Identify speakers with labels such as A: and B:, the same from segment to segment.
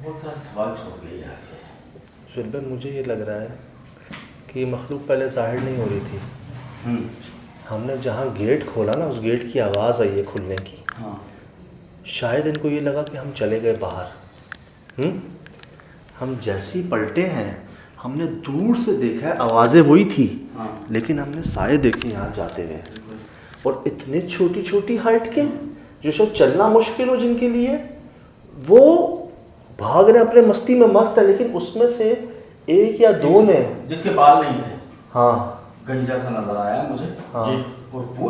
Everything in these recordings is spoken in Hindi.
A: बहुत सारे सवाल छोड़ गए यार।
B: सुलभ, मुझे ये लग रहा है कि मखलूक पहले ज़ाहिर नहीं हो रही थी। हमने जहाँ गेट खोला ना, उस गेट की आवाज़ आई है खुलने की।
A: हाँ।
B: शायद इनको ये लगा कि हम चले गए बाहर। हम जैसे ही पलटे हैं, हमने दूर से देखा है, आवाज़ें वही थी।
A: हाँ।
B: लेकिन हमने साए देखे यहाँ जाते हुए, और इतने छोटी छोटी हाइट के जो सब चलना मुश्किल हो जिनके लिए, वो भाग रहे अपने मस्ती में मस्त है। लेकिन उसमें से एक या दो ने,
A: जिसके बाल नहीं थे,
B: हाँ,
A: गंजा सा नजर आया मुझे।
B: हाँ,
A: और वो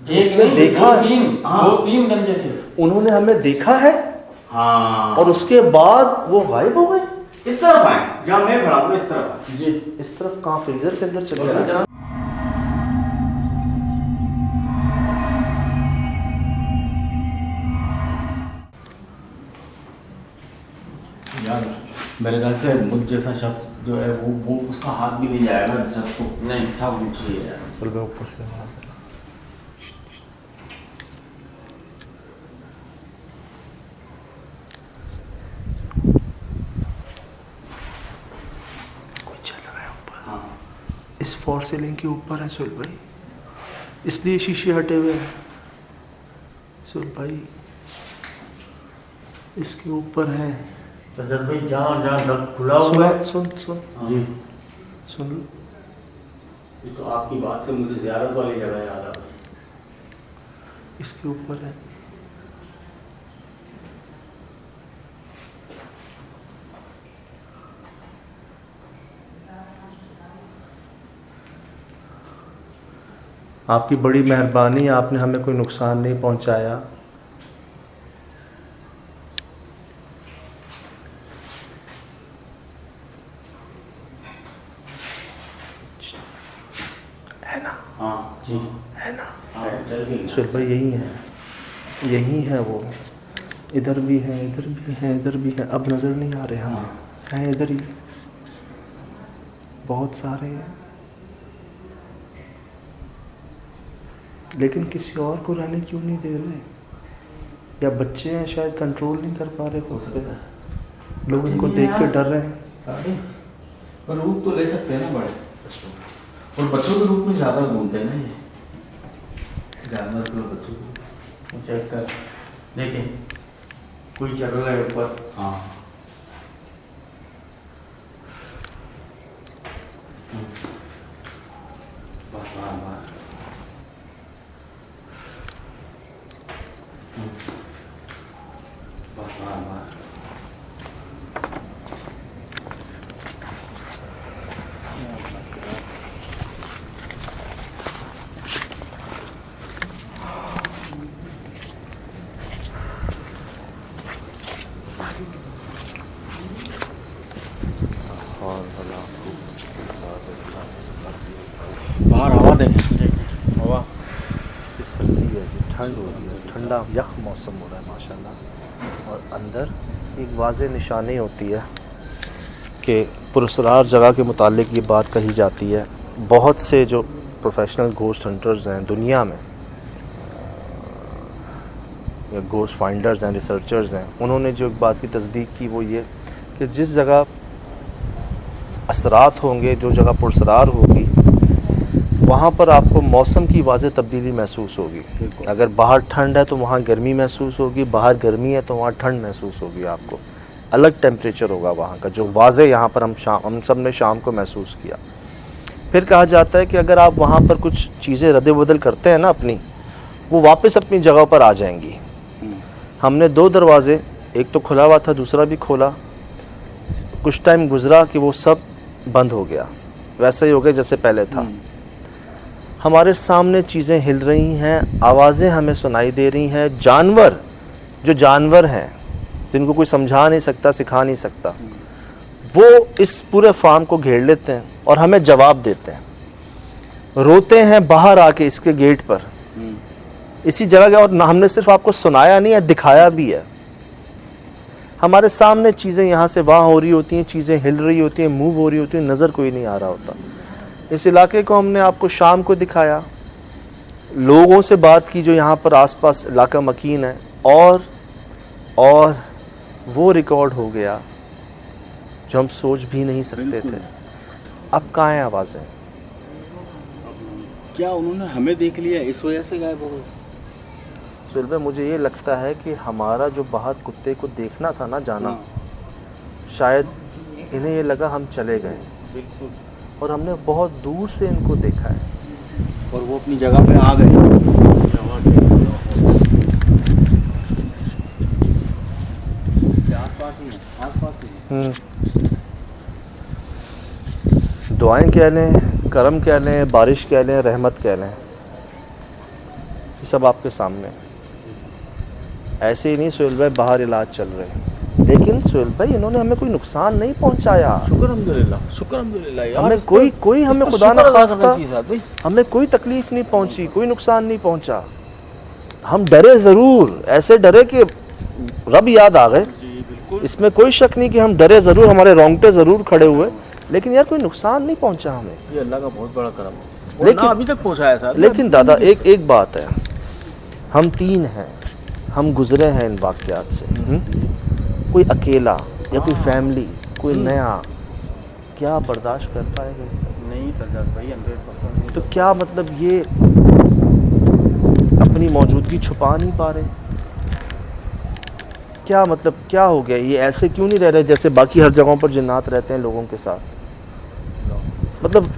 B: उसने देखा,
A: दो तीन गंजे थे,
B: उन्होंने हमें देखा है।
A: हाँ।
B: और उसके बाद वो गायब हो गए।
A: इस तरफ आए जहाँ मैं खड़ा हूँ, इस तरफ
B: जी। इस तरफ कहाँ? फ्रीजर के अंदर चले गए।
A: यार मेरे ख्याल से मुझ जैसा शख्स जो है वो उसका हाथ भी नहीं जाएगा जब को नहीं था मुझे यार।
B: चल मैं ऊपर से वहाँ से कोई चल रहा है ऊपर।
A: हाँ।
B: इस फॉर सीलिंग के ऊपर है सुल भाई, इसलिए शीशे हटे हुए हैं सुल भाई, इसके ऊपर है।
C: तो जब भाई जहाँ जहाँ डग खुला हुआ है,
B: सुन सुन
A: जी
B: सुन।
A: ये तो आपकी बात से मुझे ज़ियारत वाली जगह याद आ गई।
B: इसके ऊपर है। आपकी बड़ी मेहरबानी, आपने हमें कोई नुकसान नहीं पहुंचाया। है ना?
A: हाँ जी
B: है ना?
A: हाँ, चल गई।
B: सुल भाई यही है, यही है वो। इधर भी है, इधर भी है, इधर भी है। अब नज़र नहीं आ रहे हमें, हैं इधर ही बहुत सारे हैं, लेकिन किसी और को रहने क्यों नहीं दे रहे? या बच्चे हैं शायद, कंट्रोल नहीं कर पा रहे खुद पे, लोग इनको देख के डर रहे हैं।
A: पर रूप तो ले सकते हैं ना बड़े बच्चों, और बच्चों के रूप में ज़्यादा घूमते हैं ना ये जानवर के, और बच्चों को
C: चेक कर देखें कोई चल रहा है ऊपर।
A: हाँ। वाह वाह वाह। वाह वाह वाह। बाहर हवा देखें, हवा
B: सर्दी है, ठंड हो रही है, ठंडा यख मौसम हो रहा है माशाल्लाह। और अंदर एक वाज़े निशानी होती है कि पुरस्कार जगह के मुतालिक ये बात कही जाती है। बहुत से जो प्रोफेशनल घोस्ट हंटर्स हैं दुनिया में, या घोस्ट फाइंडर्स हैं, रिसर्चर्स हैं, उन्होंने जो एक बात की तस्दीक की वो ये कि जिस जगह असरात होंगे, जो जगह पुरस्कार होगी, वहाँ पर आपको मौसम की वाज़े तब्दीली महसूस होगी। अगर बाहर ठंड है तो वहाँ गर्मी महसूस होगी, बाहर गर्मी है तो वहाँ ठंड महसूस होगी। आपको अलग टेम्परेचर होगा वहाँ का, जो वाज़े यहाँ पर हम सब ने शाम को महसूस किया। फिर कहा जाता है कि अगर आप वहाँ पर कुछ चीज़ें रद्द बदल करते हैं ना अपनी, वो वापस अपनी जगह पर आ जाएंगी। हमने 2 दरवाज़े, एक तो खुला हुआ था, दूसरा भी खोला। कुछ टाइम गुज़रा कि वो सब बंद हो गया, वैसा ही हो गया जैसे पहले था। हमारे सामने चीज़ें हिल रही हैं, आवाज़ें हमें सुनाई दे रही हैं। जानवर, जो जानवर हैं जिनको कोई समझा नहीं सकता, सिखा नहीं सकता, वो इस पूरे फार्म को घेर लेते हैं और हमें जवाब देते हैं, रोते हैं बाहर आके इसके गेट पर, इसी जगह का। और हमने सिर्फ आपको सुनाया नहीं है, दिखाया भी है। हमारे सामने चीज़ें यहाँ से वहाँ हो रही होती हैं, चीज़ें हिल रही होती हैं, मूव हो रही होती हैं, नज़र कोई नहीं आ रहा होता। इस इलाके को हमने आपको शाम को दिखाया, लोगों से बात की जो यहाँ पर आसपास इलाका मकीन है, और वो रिकॉर्ड हो गया जो हम सोच भी नहीं सकते थे। अब कहाँ हैं आवाज़ें?
D: क्या उन्होंने हमें देख लिया इस वजह से गायब हो गए?
B: सुहेल भाई, मुझे ये लगता है कि हमारा जो बाहर कुत्ते को देखना था ना, जाना, शायद इन्हें ये लगा हम चले गए,
D: बिल्कुल।
B: और हमने बहुत दूर से इनको देखा है।
D: और वो अपनी जगह पे आ गए। आसपास ही है, आसपास ही है।
B: दुआएं कह लें, करम कह लें, बारिश कह लें, रहमत कह लें, ये सब आपके सामने। ऐसे ही नहीं सुहेल भाई बाहर इलाज चल रहे हैं, लेकिन सुहेल भाई इन्होंने हमें कोई नुकसान नहीं पहुंचाया।
D: शुक्र अल्हम्दुलिल्लाह, शुक्र अल्हम्दुलिल्लाह यार।
B: हमें
D: इस पर-
B: कोई हमें
D: इस पर
B: खुदा ना
D: शुक्र अदा करना
B: खास्ता
D: चाहिए साहब भाई।
B: हमें कोई तकलीफ नहीं पहुंची, कोई नुकसान नहीं पहुंचा। हम डरे ज़रूर, ऐसे डरे कि रब याद आ गए, इसमें कोई शक नहीं कि हम डरे ज़रूर, हमारे रोंगटे ज़रूर खड़े हुए, लेकिन यार कोई नुकसान नहीं पहुंचा हमें।
D: ये अल्लाह का बहुत बड़ा करम है।
B: लेकिन-
D: लेकिन अभी तक पहुंचाया साहब।
B: लेकिन दादा एक बात है, हम 3 हैं, हम गुजरे हैं इन वाक़यात से। कोई अकेला या कोई फैमिली, कोई नया, क्या बर्दाश्त कर पाएगा?
D: नहीं सज्जाद भाई, 100%
B: तो क्या मतलब ये अपनी मौजूदगी छुपा नहीं पा रहे? क्या मतलब क्या हो गया? ये ऐसे क्यों नहीं रह रहे जैसे बाकी हर जगहों पर जिन्नात रहते हैं लोगों के साथ? मतलब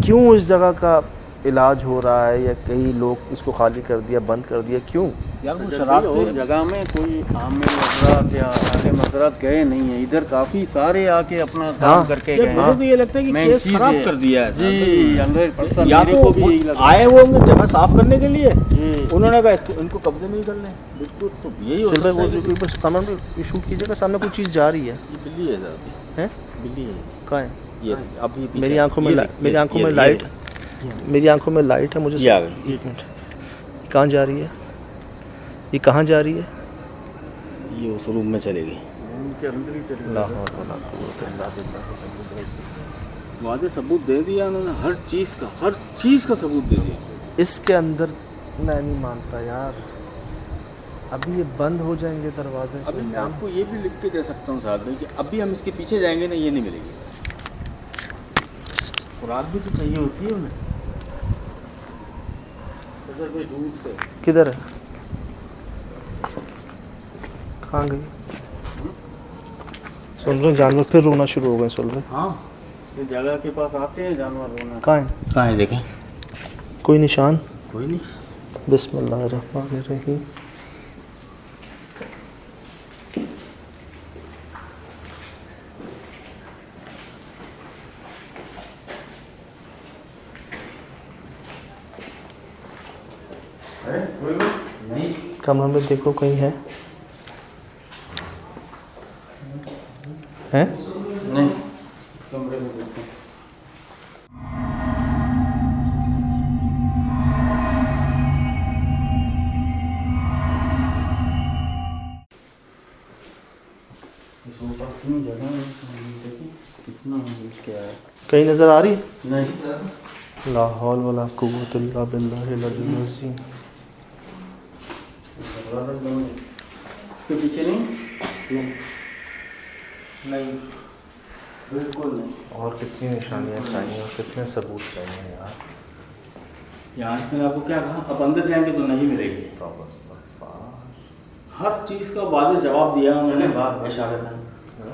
B: क्यों इस जगह का इलाज हो रहा है, या कई लोग इसको खाली कर दिया, बंद कर दिया, क्यों?
D: यार वो
E: शराब
D: शराब
E: और जगह में कोई आमिर हजरात या आले मजरात गए नहीं है, इधर काफी सारे आके अपना काम
B: हाँ।
E: करके
D: यार
E: गए
D: मुझे
E: हैं।
D: तो ये लगता है कि
E: मेन
D: केस
E: चीज़
D: खराब
E: ये-
D: कर दिया है
E: जी
D: साहब।
E: 100%
D: या
E: मेरे
D: तो
E: को भी
D: वो
E: यही लगा।
D: आए वो होंगे जगह साफ करने के लिए,
E: जी।
D: उन्होंने कहा इसको इनको कब्जे में ही कर लें। बिल्कुल, तो यही हो
B: सुहेल भाई,
D: सकता है
B: वो
D: कि-
B: कोई बस कमेंट में इशू कीजिएगा, सामने कोई चीज़ जा रही है।
D: ये बिल्ली है साहब,
B: हैं?
D: बिल्ली है
B: कहाँ है?
D: ये। अब ये पीछे-
B: मेरी आंखों में
D: ये
B: ला-
D: देख,
B: मेरी
D: ये-
B: आंखों
D: ये-
B: में
D: ये
B: लाइट,
D: देख।
B: मेरी आंखों में लाइट है, मुझे
D: ये आ गई।
B: एक मिनट, ये कहाँ जा रही है? ये कहाँ जा रही है?
D: ये उस रूम में चलेगी।
E: उनके अंदर ही चले गए।
D: वादे सबूत दे दिया उन्होंने, हर चीज़ का सबूत दे दिया।
B: इसके अंदर मैं नहीं मानता यार, अभी ये बंद हो जाएंगे दरवाजे।
D: अभी मैं आपको ये भी लिख के दे सकता हूँ साहब भाई कि अभी हम इसके पीछे जाएंगे ना, ये नहीं मिलेगी। खुराक भी तो चाहिए होती है उन्हें।
E: इधर कोई दूर से
B: किधर है? कहाँ गई? सुन रहे हो जानवर फिर रोना शुरू हो गए? सुन रहे हो?
D: हाँ,
E: ये जगह के पास आते हैं जानवर रोना।
B: कहाँ है?
D: कहाँ है देखें?
B: कोई निशान?
D: कोई नहीं।
B: बिस्मिल्लाहिर्रहमानिर्रहीम।
D: नहीं,
B: कमरे में देखो कहीं है? हैं?
E: नहीं कमरे में देखो। इस ऊपर इतनी जगह है, देखिए कितना क्या है।
B: कहीं नज़र आ रही है?
E: नहीं
B: ला हौल वला कुव्वत इल्ला बिल्लाहिल अलिय्यिल अज़ीम।
E: के पीछे नहीं नहीं बिल्कुल नहीं।
B: और कितनी निशानियाँ चाहिए और कितने सबूत चाहिए यार।
D: यहाँ से मैंने आपको क्या कहा, अब अंदर जाएंगे तो नहीं मिलेगी। हर चीज़ का वादे जवाब दिया उन्होंने इशारतन।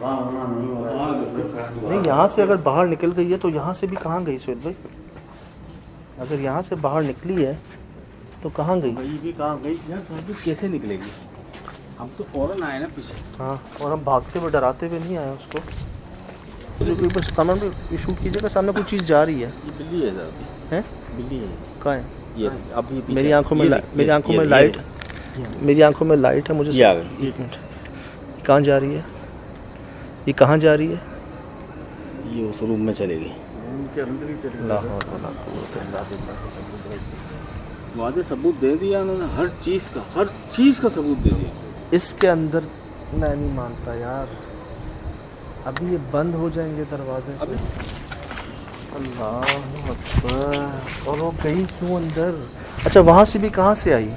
E: वहाँ होना नहीं हो रहा
D: हाँ,
E: है।
D: बिल्कुल।
B: नहीं, यहाँ से अगर बाहर निकल गई है तो यहाँ से भी कहाँ गई सुहेल भाई? अगर यहाँ से बाहर निकली है तो कहाँ गई?
E: गई भी कहाँ गई?
D: यार साहब जी कैसे निकलेगी? हम तो फौरन आए ना पीछे।
B: हाँ, और हम भागते हुए डराते हुए नहीं आए उसको। तो कोई बस कमेंट में इशू कीजिएगा, सामने कोई चीज़ जा रही है।
D: ये बिल्ली है साहब,
B: हैं?
D: बिल्ली है।
B: कहाँ है?
D: ये अब ये पीछे-
B: मेरी आंखों में
D: ये
B: ला-
D: देख,
B: मेरी
D: ये-
B: आंखों
D: ये-
B: में
D: ये
B: लाइट,
D: देख।
B: मेरी आंखों में लाइट है, मुझे
D: ये आ गई।
B: एक मिनट, ये कहाँ जा रही है? ये कहाँ जा रही है?
D: ये उस रूम में चलेगी।
E: उनके अंदर ही चले
B: ला
E: गए।
B: हौल वला कुव्वत इल्ला बिल्लाहिल अज़ीम।
D: वादे सबूत दे दिया उन्होंने, हर चीज़ का सबूत दे दिया। इसके
B: अंदर मैं नहीं मानता यार, अभी ये बंद हो जाएंगे दरवाजे से। अल्लाह अकबर। और वो गई क्यों अंदर? अच्छा, वहाँ से भी कहाँ से आई?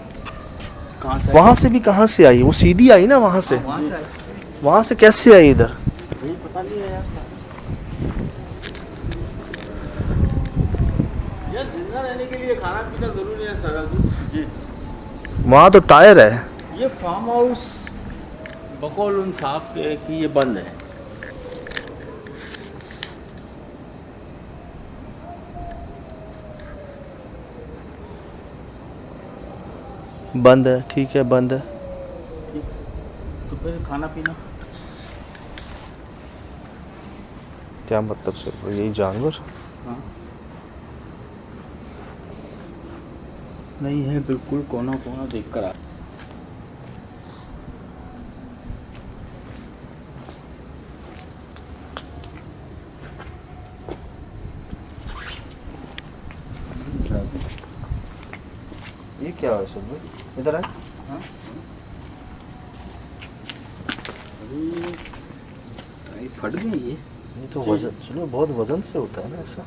D: कहाँ से?
B: वहाँ से भी कहाँ से आई? वो सीधी आई ना वहाँ से?
D: वहाँ से आए।
B: वहाँ से कैसे आई इधर?
D: भाई पता नहीं है यार जिंदा रहने के लिए खाना पीना जरूरी है सर अभी।
B: वहाँ तो टायर है।
D: ये फार्म हाउस बकौल उन साहब के कि ये बंद है।
B: बंद है, ठीक है, बंद है।
D: तो फिर खाना पीना
B: क्या मतलब से यही जानवर?
D: हाँ नहीं है, बिल्कुल कोना कोना देख कर आ।
B: ये क्या है सुन? इधर आए।
D: अरे फट गई ये
B: तो वजन सुनो, बहुत वजन से होता है ना ऐसा।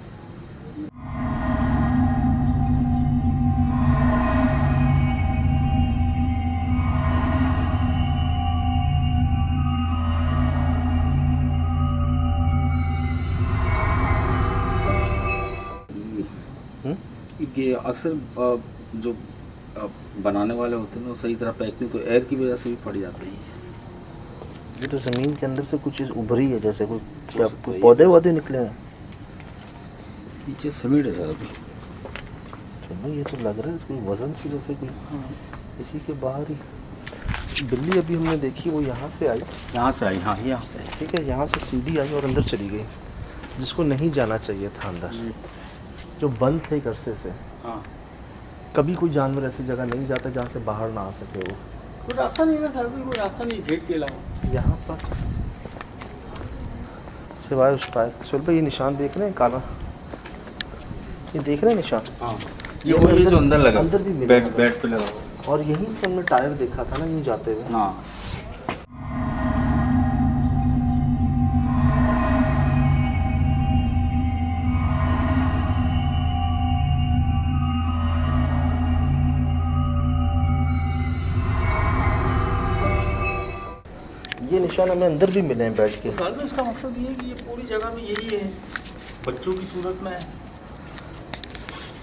D: ये अक्सर जो बनाने वाले होते हैं वो सही तरह पैक नहीं, तो एयर की वजह से भी फट जाते हैं।
B: ये तो जमीन के अंदर से कुछ चीज उभरी है, जैसे कोई क्या कोई पौधे वौधे निकले हैं।
D: पीछे सीमेंट है सर अभी।
B: चलो ये तो लग रहा है कोई वजन से, जैसे कोई इसी के बाहर ही। बिल्ली अभी हमने देखी वो यहाँ से आई।
D: यहाँ से आई, हाँ यहाँ से आई।
B: ठीक है, यहाँ से सीधी आई और अंदर चली गई, जिसको नहीं जाना चाहिए था अंदर, जो बंद थे एक अरसे से।
D: हाँ
B: कभी कोई जानवर ऐसी जगह नहीं जाता जहाँ से बाहर ना आ सके वो।
D: कोई रास्ता नहीं है सर, कोई रास्ता नहीं गेट के अलावा
B: यहाँ पर सिवाय उस टायर। सुन भाई ये निशान देख रहे हैं काला, ये देख रहे हैं निशान?
D: हाँ
B: ये वही जो
D: अंदर लगा,
B: अंदर भी मिला
D: बेड पे लगा।
B: और यहीं से हमने टायर देखा था ना यूँ जाते हुए।
D: हाँ
B: ये निशान हमें अंदर भी मिले हैं बेड के।
D: तो सर इसका मकसद ये है कि ये पूरी जगह में यही है, बच्चों की सूरत में है।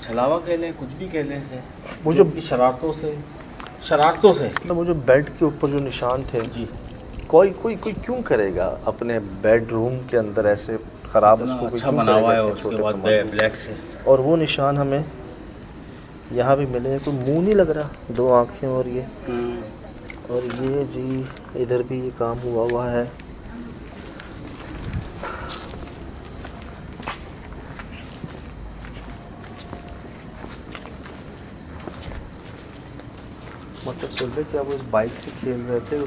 D: छलावा कह लें, कुछ भी कह लें इसे,
B: वो
D: जो
B: जो
D: कि शरारतों से
B: मतलब वो जो बेड के ऊपर जो निशान थे
D: जी,
B: कोई क्यों करेगा अपने बेडरूम के अंदर ऐसे खराब
D: इतना
B: उसको कोई
D: अच्छा
B: क्यों
D: बना हुआ है,
B: करेगा
D: और
B: इतने
D: उसके
B: छोटे
D: बाद
B: कमरे में?
D: ब्लैक से।
B: और वो निशान हमें यहाँ भी मिले हैं। कोई मुंह नहीं लग रहा, दो आँखें और ये, और ये जी इधर भी ये काम हुआ है। मतलब सुन क्या वो इस बाइक से खेल रहे थे?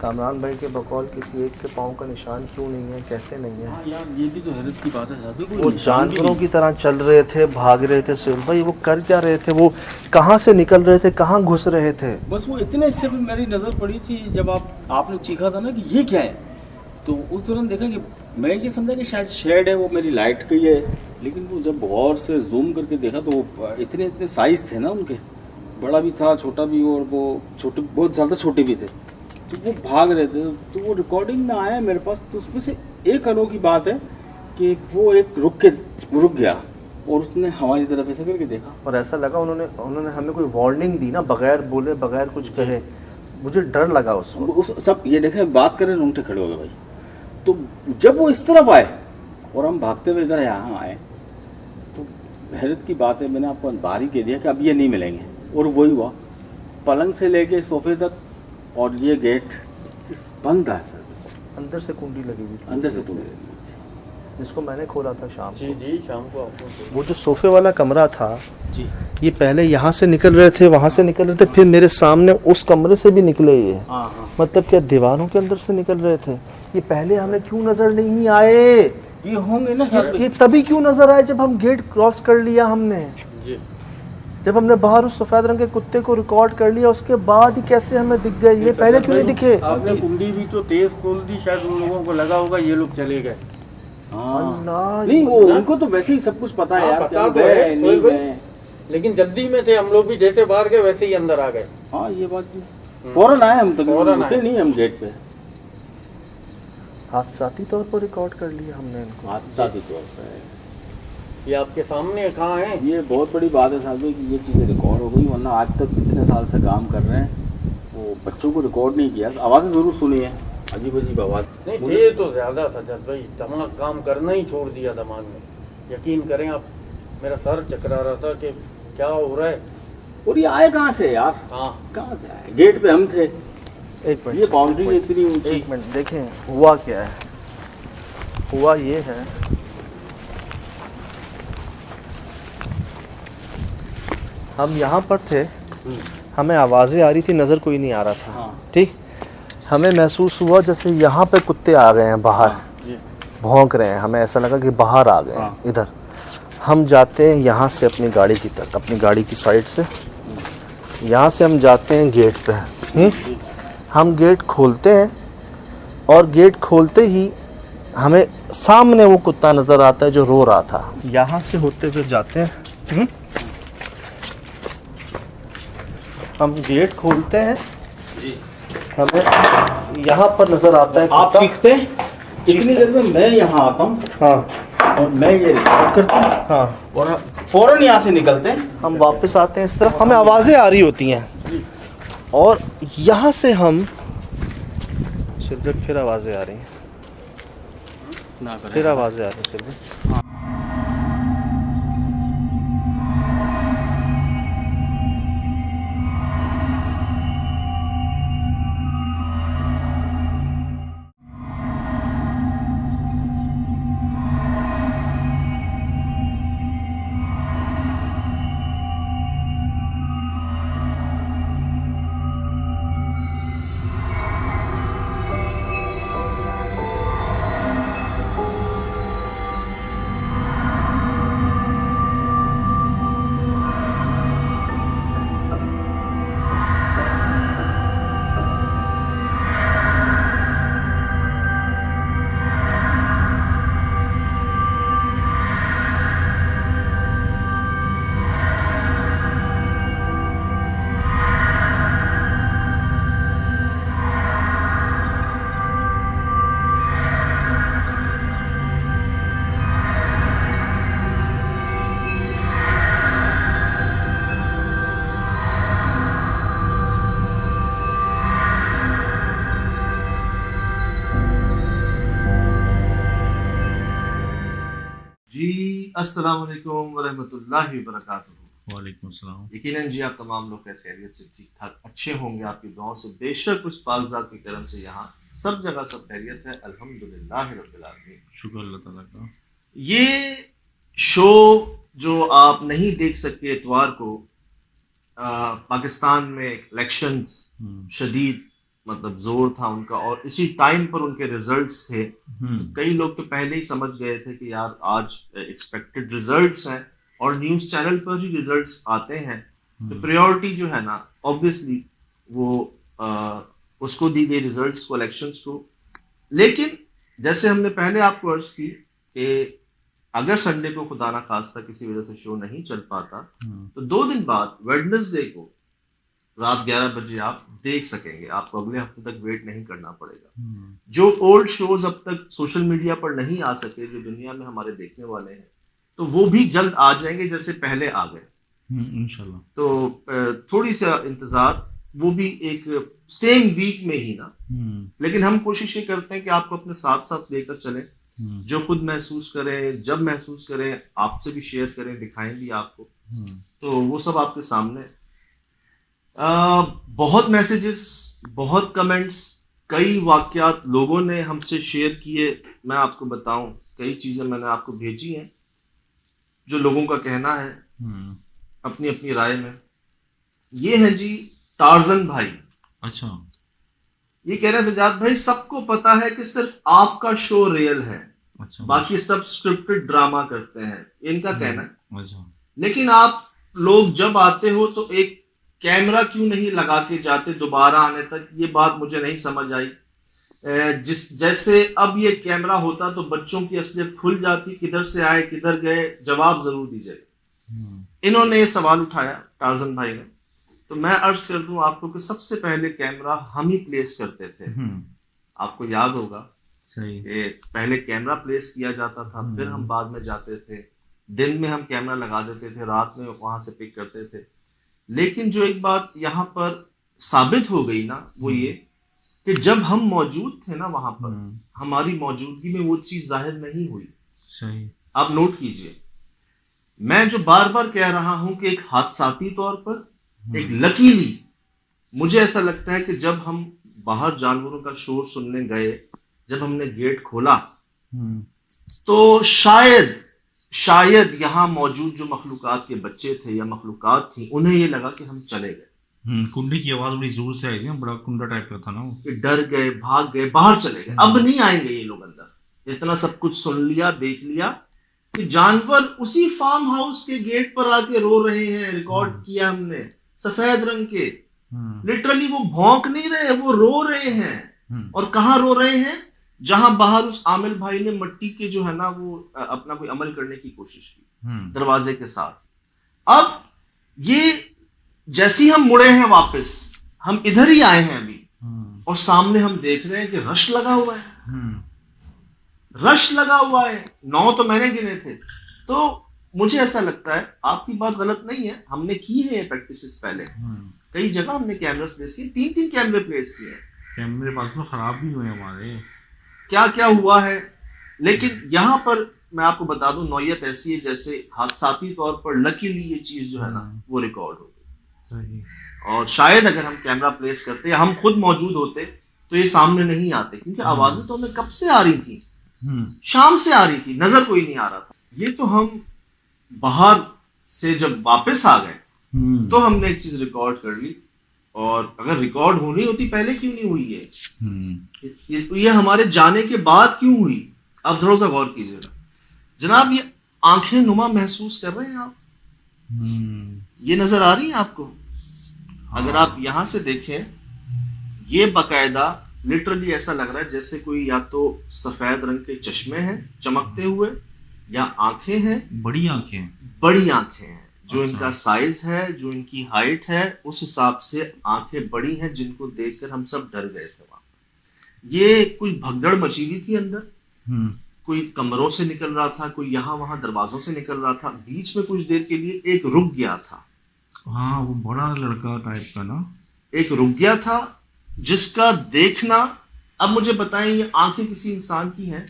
B: कामरान भाई के बकौल किसी एक के पाँव का निशान क्यों नहीं है, कैसे नहीं है?
D: हाँ यार ये भी तो हैरत की बात है सर, कोई
B: वो
D: निशान भी
B: जानवरों
D: नहीं।
B: की तरह चल रहे थे, भाग रहे थे। सुन भाई वो कर क्या रहे थे? वो कहाँ से निकल रहे थे, कहाँ घुस रहे थे?
D: बस वो इतने इससे भी मेरी नज़र पड़ी थी जब आपने चीखा था ना कि ये क्या है, तो उस तुरंत देखा कि मैं ये समझा कि शायद शेड है, वो मेरी लाइट की है। लेकिन वो जब गौर से जूम करके देखा तो वो इतने साइज़ थे ना उनके, बड़ा भी था छोटा भी, और वो छोटे बहुत ज़्यादा छोटे भी थे, तो वो भाग रहे थे। तो वो रिकॉर्डिंग में आया मेरे पास, तो उसमें से एक अनोखी बात है कि वो एक रुक गया और उसने हमारी तरफ ऐसे करके देखा।
B: और ऐसा लगा उन्होंने हमें कोई वार्निंग दी ना, बगैर बोले बगैर कुछ कहे। मुझे डर लगा उसको।
D: उस सब ये देखे बात करें, रोंगटे खड़े हो गए भाई। तो जब वो इस तरफ आए और हम भागते हुए इधर यहाँ आए, तो हैरत की बात है, मैंने आपको बाहर ही कह दिया कि अब ये नहीं मिलेंगे, और वही हुआ। पलंग से लेके सोफे तक, और ये गेट बंद है,
B: अंदर से कुंडी लगी हुई थी,
D: अंदर से टूट गई।
B: जिसको मैंने खोला था शाम को।
E: जी शाम को आपको
B: वो जो सोफे वाला कमरा था
D: जी,
B: ये पहले यहाँ से निकल रहे थे, वहाँ से निकल रहे थे, फिर मेरे सामने उस कमरे से भी निकले ये।
D: हाँ हाँ,
B: मतलब क्या दीवारों के अंदर से निकल रहे थे? ये पहले हमें क्यों नजर नहीं आए?
D: ये होंगे ना सर।
B: ये तभी क्यों नजर आए जब हम गेट क्रॉस कर लिया हमने,
E: जी
B: जब हमने बाहर उस सफेद रंग के कुत्ते को रिकॉर्ड कर लिया, उसके बाद ही कैसे हमें दिख गए? ये पहले क्यों नहीं दिखे?
E: आपने कुंडी भी तो तेज खोल दी, शायद उन लोगों को लगा होगा ये लोग चले गए।
D: हाँ
B: अल्लाह,
D: नहीं, वो उनको तो वैसे ही सब कुछ पता है यार,
E: पता
D: क्या
E: तो
D: गए
E: है,
D: नहीं
E: कोई-
D: गए।
E: लेकिन जल्दी में थे हम लोग भी, जैसे बाहर गए वैसे ही अंदर आ गए।
D: हाँ ये बात भी, फौरन आए हम, तो
E: फौरन
D: रुके
E: आए।
D: नहीं हम गेट पे।
B: हादसाती तौर पर रिकॉर्ड कर लिया हमने इनको।
D: हादसा के तौर पर है।
E: ये आपके सामने कहाँ है?
D: ये बहुत बड़ी बात है साहब कि ये चीज़ें रिकॉर्ड हो गई, वरना आज तक इतने साल से काम कर रहे हैं वो बच्चों को रिकॉर्ड नहीं किया। आवाज़ें ज़रूर सुनी है, अजीब अजीब आवाज़।
E: नहीं थे तो ज़्यादा सजद भाई, दिमाग काम करना ही छोड़ दिया दिमाग में। यकीन करें आप, मेरा सर चकरा रहा था कि क्या हो रहा है।
D: और ये आए कहाँ से यार?
E: हाँ,
D: कहाँ से आए? गेट पे हम थे,
B: एक मिनट,
D: ये बाउंड्री इतनी ऊंची।
B: एक मिनट देखें हुआ क्या है। हुआ ये है, हम यहाँ पर थे, हमें आवाज़ें आ रही थी, नज़र कोई नहीं आ रहा था।
D: हाँ।
B: ठीक, हमें महसूस हुआ जैसे यहाँ पे कुत्ते आ गए हैं बाहर, भौंक रहे हैं। हमें ऐसा लगा कि बाहर आ गए हैं इधर। हम जाते हैं यहाँ से अपनी गाड़ी की तरफ, अपनी गाड़ी की साइड से, यहाँ से हम जाते हैं गेट पे। हम गेट खोलते हैं और गेट खोलते ही हमें सामने वो कुत्ता नज़र आता है जो रो रहा था। यहाँ से होते हुए जाते हैं, हम गेट खोलते हैं, हमें यहाँ पर नज़र आता है
D: आप
B: कुत्ता।
D: सीखते हैं इतनी देर में मैं यहाँ आता हूँ
B: हाँ
D: और मैं ये रिकॉर्ड करता हूँ
B: हाँ,
D: और फौरन यहाँ से निकलते हैं।
B: हम वापस आते हैं इस तरफ, हमें आवाज़ें आ रही होती हैं और यहाँ से हम फिर आवाज़ें आ रही हैं, फिर आवाज़ें आ रही हैं।
A: जी अस्सलाम वालेकुम वरहमतुल्लाहि वबरकातुहू।
C: वालेकुम अस्सलाम।
A: यकीनन जी आप तमाम लोग खैरियत से ठीक ठाक अच्छे होंगे, आपकी दुआओं से बेशक उस पाकज़ात के करम से यहाँ सब जगह सब खैरियत है, अल्हम्दुलिल्लाह रब्बिल आलमीन।
C: शुक्र अल्लाह ताला का।
A: ये शो जो आप नहीं देख सकते इतवार को, पाकिस्तान में इलेक्शंस शदीद मतलब जोर था उनका और इसी टाइम पर उनके रिजल्ट्स थे। कई लोग तो पहले ही समझ गए थे कि यार आज एक्सपेक्टेड रिजल्ट्स हैं और न्यूज़ चैनल पर ही रिजल्ट्स आते हैं, तो प्रायोरिटी जो है ना ऑब्वियसली वो उसको दी गई, रिजल्ट्स को, इलेक्शंस को। लेकिन जैसे हमने पहले आपको अर्ज की कि अगर संडे को खुदा ना खास्ता किसी वजह से शो नहीं चल पाता तो 2 दिन बाद वेडनेसडे को रात 11 बजे आप देख सकेंगे। आपको अगले हफ्ते तक वेट नहीं करना पड़ेगा। जो ओल्ड शोज अब तक सोशल मीडिया पर नहीं आ सके, जो दुनिया में हमारे देखने वाले हैं, तो वो भी जल्द आ जाएंगे जैसे पहले आ गए
C: इंशाल्लाह।
A: तो थोड़ी सा इंतज़ार, वो भी एक सेम वीक में ही ना। लेकिन हम कोशिश ये करते हैं कि आपको अपने साथ साथ लेकर चलें, जो खुद महसूस करें, जब महसूस करें आपसे भी शेयर करें, दिखाएं भी आपको। तो वो सब आपके सामने। बहुत मैसेजेस, बहुत कमेंट्स, कई वाक़यात लोगों ने हमसे शेयर किए। मैं आपको बताऊं, कई चीज़ें मैंने आपको भेजी हैं जो लोगों का कहना है अपनी अपनी राय में। ये है जी टार्जन भाई।
C: अच्छा,
A: ये कह रहे हैं सजाद भाई सबको पता है कि सिर्फ आपका शो रियल है,
C: अच्छा,
A: बाकी सब स्क्रिप्टेड ड्रामा करते हैं, इनका कहना है।
C: अच्छा,
A: लेकिन आप लोग जब आते हो तो एक कैमरा क्यों नहीं लगा के जाते दोबारा आने तक, ये बात मुझे नहीं समझ आई। जैसे अब ये कैमरा होता तो बच्चों की असलियत खुल जाती, किधर से आए किधर गए, जवाब जरूर दीजिएगा। इन्होंने ये सवाल उठाया टार्जन भाई ने, तो मैं अर्ज कर दूं आपको कि सबसे पहले कैमरा हम ही प्लेस करते थे। आपको याद होगा
F: सही।
A: पहले कैमरा प्लेस किया जाता था, फिर हम बाद में जाते थे, दिन में हम कैमरा लगा देते थे, रात में वहां से पिक करते थे। लेकिन जो एक बात यहाँ पर साबित हो गई ना, वो ये कि जब हम मौजूद थे ना वहां पर, हमारी मौजूदगी में वो चीज जाहिर नहीं हुई।
F: सही।
A: आप नोट कीजिए, मैं जो बार बार कह रहा हूं कि एक हादसाती तौर पर, एक लकीली, मुझे ऐसा लगता है कि जब हम बाहर जानवरों का शोर सुनने गए, जब हमने गेट खोला, तो शायद यहाँ मौजूद जो मखलूकात के बच्चे थे या मखलूकात थी, उन्हें ये लगा कि हम चले गए।
F: कुंडी की आवाज बड़ी जोर से आई थी, बड़ा कुंडा टाइप का था ना वो।
A: डर गए, भाग गए, बाहर चले गए, अब नहीं आएंगे ये लोग अंदर। इतना सब कुछ सुन लिया, देख लिया कि जानवर उसी फार्म हाउस के गेट पर आके रो रहे हैं। रिकॉर्ड किया हमने, सफेद रंग के, लिटरली वो भौंक नहीं रहे, वो रो रहे हैं। और कहाँ रो रहे हैं? जहां बाहर उस आमिल भाई ने मट्टी के जो है ना वो अपना कोई अमल करने की कोशिश की दरवाजे के साथ। अब ये जैसे ही हम मुड़े हैं वापस, हम इधर ही आए हैं अभी, और सामने हम देख रहे हैं कि रश लगा हुआ है, रश लगा हुआ है। 9 तो मैंने गिने थे। तो मुझे ऐसा लगता है, आपकी बात गलत नहीं है, हमने की है ये प्रैक्टिसेस पहले, कई जगह हमने कैमरा प्लेस किए, 3-3 कैमरे प्लेस किए हैं।
F: कैमरे पास तो खराब भी हुए हमारे,
A: क्या क्या हुआ है। लेकिन यहाँ पर मैं आपको बता दूं, नौयत ऐसी है जैसे हादसाती तौर पर लकीली ये चीज जो है ना वो रिकॉर्ड हो गई।
F: सही।
A: और शायद अगर हम कैमरा प्लेस करते या हम खुद मौजूद होते तो ये सामने नहीं आते, क्योंकि आवाजें तो हमें कब से आ रही थी, शाम से आ रही थी, नजर कोई नहीं आ रहा था। ये तो हम बाहर से जब वापस आ गए तो हमने एक चीज रिकॉर्ड कर ली। और अगर रिकॉर्ड होनी होती पहले क्यों नहीं हुई है? ये हमारे जाने के बाद क्यों हुई? आप थोड़ा सा गौर कीजिएगा जनाब, ये आंखें नुमा महसूस कर रहे हैं आप? ये नजर आ रही है आपको? अगर आप यहां से देखें, ये बाकायदा लिटरली ऐसा लग रहा है जैसे कोई या तो सफेद रंग के चश्मे हैं चमकते हुए, या आंखें हैं, बड़ी आंखें हैं। जो
F: अच्छा।
A: इनका साइज है, जो इनकी हाइट है, उस हिसाब से आंखें बड़ी हैं, जिनको देखकर हम सब डर गए थे वहां। ये कोई भगदड़ मची हुई थी अंदर, कोई कमरों से निकल रहा था, कोई यहाँ वहां दरवाजों से निकल रहा था। बीच में कुछ देर के लिए एक रुक गया था।
F: हाँ, वो बड़ा लड़का टाइप का ना,
A: एक रुक गया था जिसका देखना, अब मुझे बताएं, ये आंखें किसी इंसान की हैं?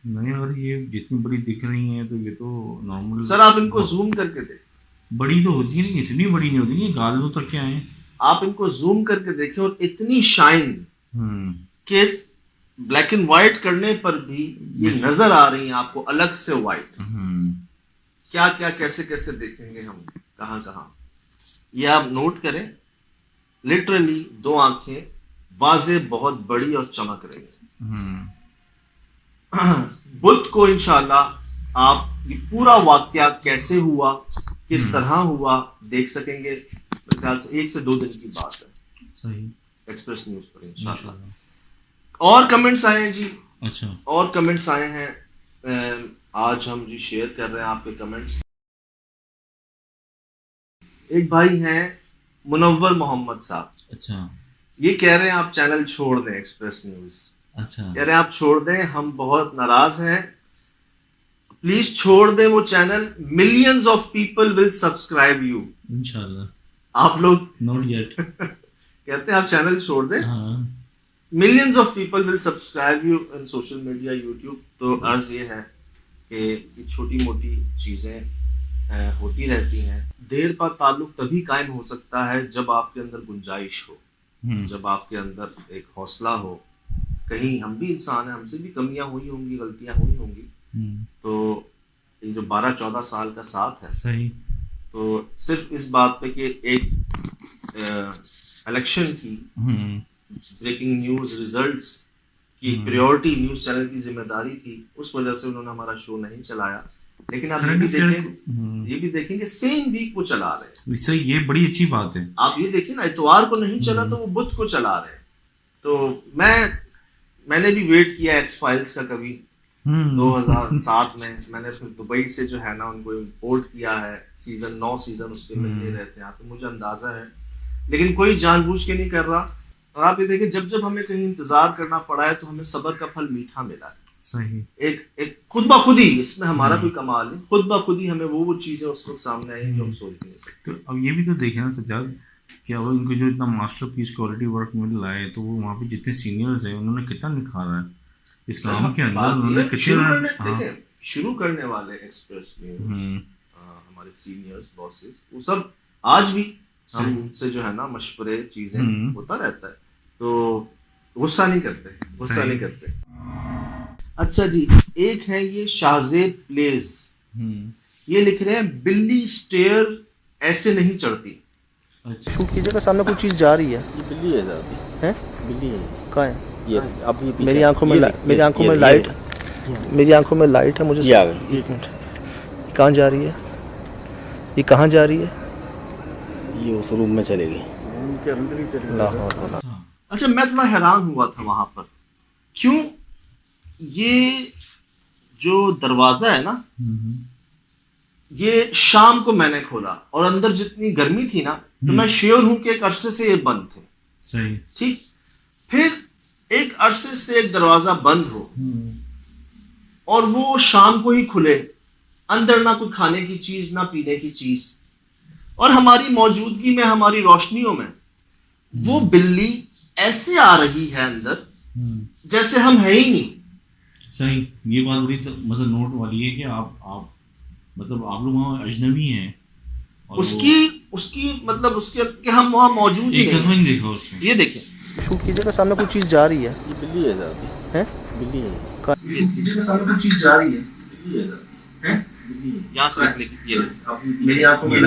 F: नहीं, अगर ये जितनी बड़ी दिख रही हैं तो ये तो नॉर्मल।
A: सर आप इनको जूम करके देखें,
F: बड़ी तो होती नहीं, इतनी बड़ी नहीं होती, ये गालों तक क्या है।
A: आप इनको जूम करके देखें, और इतनी शाइन के ब्लैक एंड व्हाइट करने पर भी ये नजर आ रही है आपको अलग से व्हाइट। क्या क्या कैसे कैसे देखेंगे हम, कहाँ कहाँ, ये आप नोट करें। लिटरली 2 आंखें वाजे बहुत बड़ी और चमक रही है। बुध को इंशाल्लाह आप ये पूरा वाकया कैसे हुआ, किस तरह हुआ, देख सकेंगे। मेरे ख्याल से 1 से 2 दिन की बात है।
F: सही।
A: एक्सप्रेस न्यूज पर इंशाल्लाह। और कमेंट्स आए हैं जी,
F: अच्छा, और
A: कमेंट्स आए हैं, आज हम जी शेयर कर रहे हैं आपके कमेंट्स। एक भाई हैं मुनव्वर मोहम्मद साहब,
F: अच्छा,
A: ये कह रहे हैं आप चैनल छोड़ दें एक्सप्रेस न्यूज।
F: अच्छा,
A: कह रहे हैं आप छोड़ दें, हम बहुत नाराज हैं, प्लीज छोड़ दें वो channel, millions of people will subscribe you.
F: इंशाल्लाह।
A: आप लोग
F: नॉट येट
A: कहते हैं आप चैनल छोड़ दें, millions of people will subscribe you in social media, YouTube. तो अर्ज ये है कि ये छोटी मोटी चीजें होती रहती हैं। देर पा ताल्लुक तभी कायम हो सकता है जब आपके अंदर गुंजाइश हो, जब आपके अंदर एक हौसला हो। कहीं हम भी इंसान हैं, हमसे भी कमियां हुई होंगी, गलतियां हुई होंगी। तो ये जो 12-14 साल का साथ है,
F: सही,
A: तो सिर्फ इस बात पे कि एक इलेक्शन की ब्रेकिंग न्यूज रिजल्ट्स की प्रायोरिटी न्यूज चैनल की जिम्मेदारी थी, उस वजह से उन्होंने हमारा शो नहीं चलाया। लेकिन आप ये भी देखें कि सेम वीक वो चला रहे हैं।
F: ये बड़ी अच्छी बात है।
A: आप ये देखिए ना, इतवार को नहीं चला तो वो बुध को चला रहे हैं। तो मैंने भी वेट किया एक्स फाइल्स का, कभी 2007 में मैंने फिर दुबई से जो है ना उनको इम्पोर्ट किया है, सीजन 9 सीजन उसके मिल रहे थे यहाँ पे, मुझे अंदाजा है। लेकिन कोई जानबूझ के नहीं कर रहा। और आप ये देखिए जब जब हमें कहीं इंतजार करना पड़ा है तो हमें सब्र का फल मीठा मिला है।
F: सही।
A: एक खुद ब खुद ही, इसमें हमारा कोई कमाल नहीं, खुद ब खुद ही हमें वो चीजें उस वक्त सामने आई जो हम सोच नहीं सकते।
F: तो अब ये भी तो देखे ना सज्जाद कि अब इनको जो इतना मास्टरपीस क्वालिटी वर्क मिल रहा है तो वो वहाँ पे जितने सीनियर्स हैं उन्होंने कितना निखारा है इस काम के अंदर, उन्होंने कितने
A: शुरू करने वाले एक्सप्रेस में हमारे सीनियर्स बॉसेस वो सब आज भी हमसे जो है ना मशवरे चीजें होता रहता है, तो गुस्सा नहीं करते। अच्छा जी, एक है ये शाहजेब प्लेज, ये लिख रहे हैं बिल्ली स्टेयर ऐसे नहीं चढ़ती।
F: अच्छा,
B: शूट कीजिएगा, सामने कोई चीज़ जा रही है।
D: ये बिल्ली है साहब,
B: हैं?
D: बिल्ली है।
B: कहाँ है?
D: ये अब ये पीछे।
B: मेरी आंखों में लाइट है, मुझे
D: ये आ गई।
B: एक मिनट, कहाँ जा रही है? ये कहाँ जा रही है?
D: ये उस रूम में चलेगी।
E: उनके अंदर ही चली
B: लाहौर।
A: अच्छा, मैं थोड़ा हैरान हुआ था वहां पर, क्यों ये जो दरवाजा है ना, ये शाम को मैंने खोला और अंदर जितनी गर्मी थी ना, तो मैं श्योर हूं कि एक अरसे से ये बंद थे।
F: सही।
A: ठीक, फिर एक अरसे से एक दरवाजा बंद हो और वो शाम को ही खुले, अंदर ना कोई खाने की चीज ना पीने की चीज, और हमारी मौजूदगी में, हमारी रोशनियों में वो बिल्ली ऐसे आ रही है अंदर जैसे हम है ही नहीं।
F: सही, ये बात बड़ी तो मतलब नोट वाली है कि आप मतलब आप लोग वहाँ अजनबी हैं और
A: उसकी मतलब उसके कि हम वहाँ मौजूद ही
F: एक दफा
A: नहीं।
F: ही देखा उसने।
A: ये देखिए,
B: शूट कीजिएगा, सामने कोई चीज़ जा रही है।
D: ये बिल्ली है साहब,
B: हैं?
D: बिल्ली है।
A: सामने कुछ चीज जा रही है, यहाँ से ये मेरी आंखों में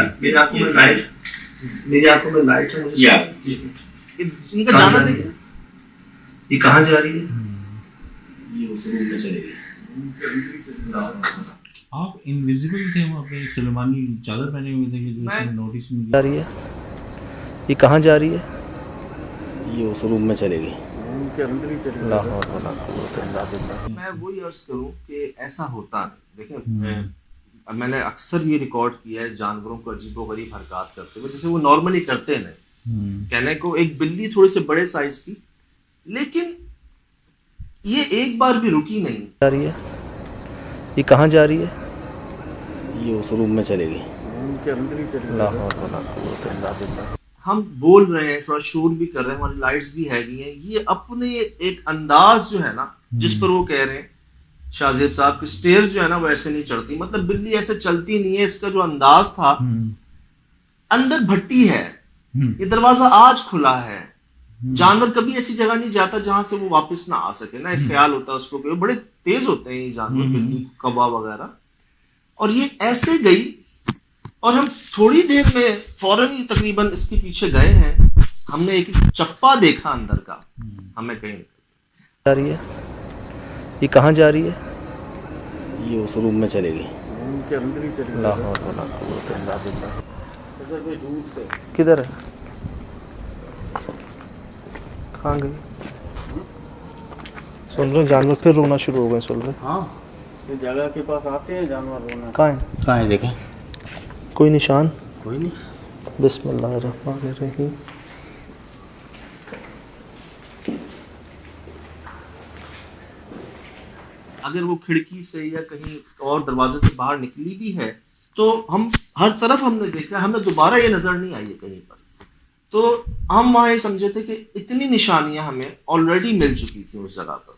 A: लाइट है, मुझे इनका जाना देखिए, ये कहाँ जा रही है?
D: ये उस रूम में चलेगी।
F: आप इनविजिबल थे वहाँ पे, सुलेमानी चादर पहने हुए थे कि जो उसने नोटिस नहीं
B: जा
F: किया।
B: रही है? ये कहाँ जा रही है?
D: ये उस रूम में चलेगी।
E: उनके अंदर ही चली
B: लाहौर।
A: मैं वही अर्ज करूं कि ऐसा होता नहीं। देखिए, मैंने अक्सर ये रिकॉर्ड किया है जानवरों को अजीबोगरीब हरकत करते हुए, जैसे वो नॉर्मली करते हैं। कहने को एक बिल्ली थोड़े से बड़े साइज की, लेकिन ये एक बार भी रुकी नहीं।
B: जा रही है? ये कहाँ जा रही है?
D: ये उस रूम में चलेगी।
E: उनके अंदर ही चली
B: लाहौर।
A: हम बोल रहे हैं, थोड़ा शोर भी कर रहे हैं, हमारी लाइट्स भी हैवी हैं, ये अपने एक अंदाज जो है ना जिस पर वो कह रहे हैं शाहजेब साहब की स्टेयर जो है ना वो ऐसे नहीं चढ़ती, मतलब बिल्ली ऐसे चलती नहीं है, इसका जो अंदाज था। अंदर भट्टी है, ये दरवाजा आज खुला है, जानवर कभी ऐसी जगह नहीं जाता जहां से वो वापस ना आ सके ना, एक ख्याल होता है उसको कि बड़े तेज होते हैं ये जानवर, बिल्ली कौवा वगैरह, और ये ऐसे गई और हम थोड़ी देर में फौरन ही तकरीबन इसके पीछे गए हैं, हमने एक चप्पा देखा अंदर का, हमें कहीं
B: जा रही है? ये कहाँ जा रही है?
D: ये उस रूम में चलेगी।
E: उनके अंदर ही चली
B: लाहौर।
E: कोई दूर से
B: किधर है? कहाँ गई? सुन रहे जानवर फिर रोना शुरू हो गए, सुन रहे?
E: हाँ, ये जगह के पास आते हैं जानवर रोना।
B: कहाँ है?
D: देखें,
B: कोई निशान?
D: कोई नहीं।
B: बिस्मिल्लाहिर्रहमानिर्रहीम।
A: अगर वो खिड़की से या कहीं और दरवाजे से बाहर निकली भी है तो हम हर तरफ हमने देखा, हमें दोबारा ये नजर नहीं आई है कहीं पर, तो हम वहाँ ये समझे थे कि इतनी निशानियां हमें ऑलरेडी मिल चुकी थी उस जगह पर,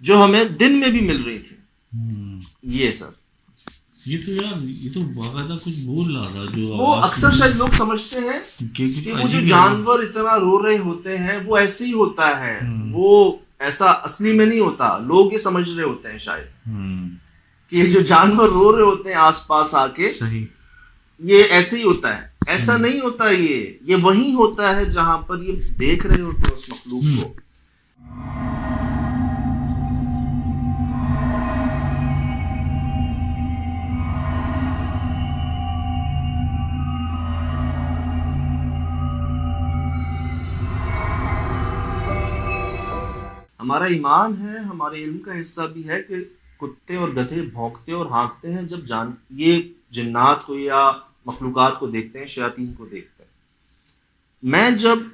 A: जो हमें दिन में भी मिल रही थी। ये सर,
F: ये तो यार ये तो बाकायदा कुछ बोल रहा था जो
A: वो अक्सर शायद लोग समझते हैं कि वो जो जानवर इतना रो रहे होते हैं वो ऐसे ही होता है, वो ऐसा असली में नहीं होता, लोग ये समझ रहे होते हैं शायद कि ये जो जानवर रो रहे होते हैं आसपास आके,
F: सही,
A: ये ऐसे ही होता है। ऐसा नहीं होता, ये वही होता है जहां पर ये देख रहे होते हैं उस मखलूक को। हमारा ईमान है, हमारे इल्म का हिस्सा भी है कि कुत्ते और गधे भौंकते और हाँकते हैं जब ये जिन्नात को या मखलूकात को देखते हैं, शयातीन को देखते हैं। मैं जब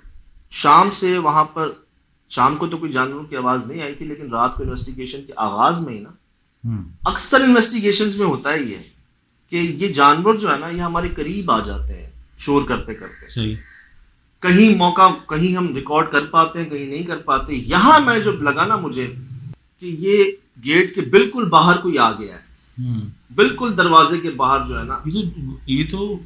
A: शाम से वहाँ पर, शाम को तो कोई जानवरों की आवाज़ नहीं आई थी, लेकिन रात को इन्वेस्टिगेशन के आगाज़ में ही ना, अक्सर इन्वेस्टिगेशंस में होता ही है कि ये जानवर जो है ना, ये हमारे करीब आ जाते हैं शोर करते करते।
F: सही।
A: कहीं मौका, कहीं हम रिकॉर्ड कर पाते हैं, कहीं नहीं कर पाते। यहाँ मैं जब लगा ना मुझे कि ये गेट के बिल्कुल बाहर कोई आ गया है, बिल्कुल दरवाजे के बाहर जो है ना,
F: ये तो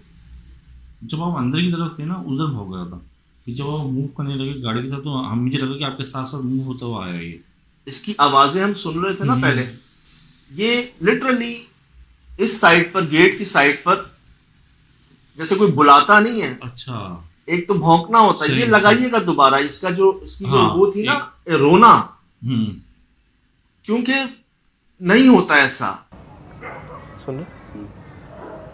F: जब आप अंदर की तरफ थे ना, उधर भौंक रहा था कि जब आप मूव करने लगे गाड़ी के साथ, तो हम मुझे लगा कि आपके साथ साथ मूव होता हुआ आया ये।
A: इसकी आवाजें हम सुन रहे थे ना पहले, ये लिटरली इस साइड पर, गेट की साइड पर, जैसे कोई बुलाता नहीं है।
F: अच्छा।
A: एक तो भौंकना होता है, ये लगाइएगा दोबारा, इसका जो इसकी जो वो थी ना, रोना, क्योंकि नहीं होता ऐसा।
B: सुनो,